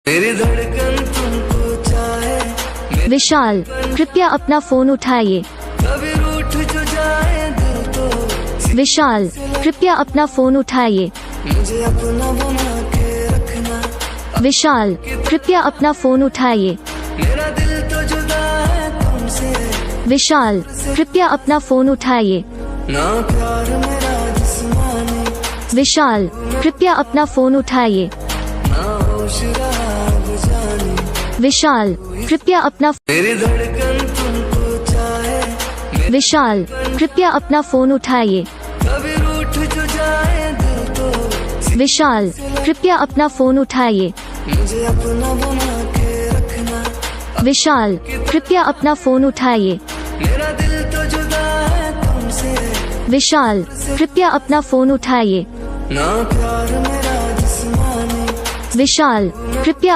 मेरी धड़कन तुमको चाहे। विशाल, कृपया अपना फोन उठाइए। कभी रूठ जो जाए दिल तो। विशाल, कृपया अपना फोन उठाइए। मुझे अपना बना के रखना। विशाल, कृपया अपना फोन उठाइए। मेरा दिल तो जुदा है तुमसे। विशाल, कृपया अपना फोन उठाइए। ना प्यार मेरा जिस्मानी। विशाल, कृपया अपना फोन उठाइए। ना होश रहा जानी। विशाल, कृपया अपना मेरी धड़कन तुमको चाहे। विशाल, कृपया अपना फोन उठाइए। कभी रूठ जो जाए दिल तो। विशाल, कृपया अपना फोन उठाइए। मुझे अपना बना के रखना। विशाल, कृपया अपना फोन उठाइए। मेरा दिल तो जुदा है तुमसे। विशाल, कृपया अपना फोन उठाइए। ना प्यार मेरा जिस्मानी। विशाल, कृपया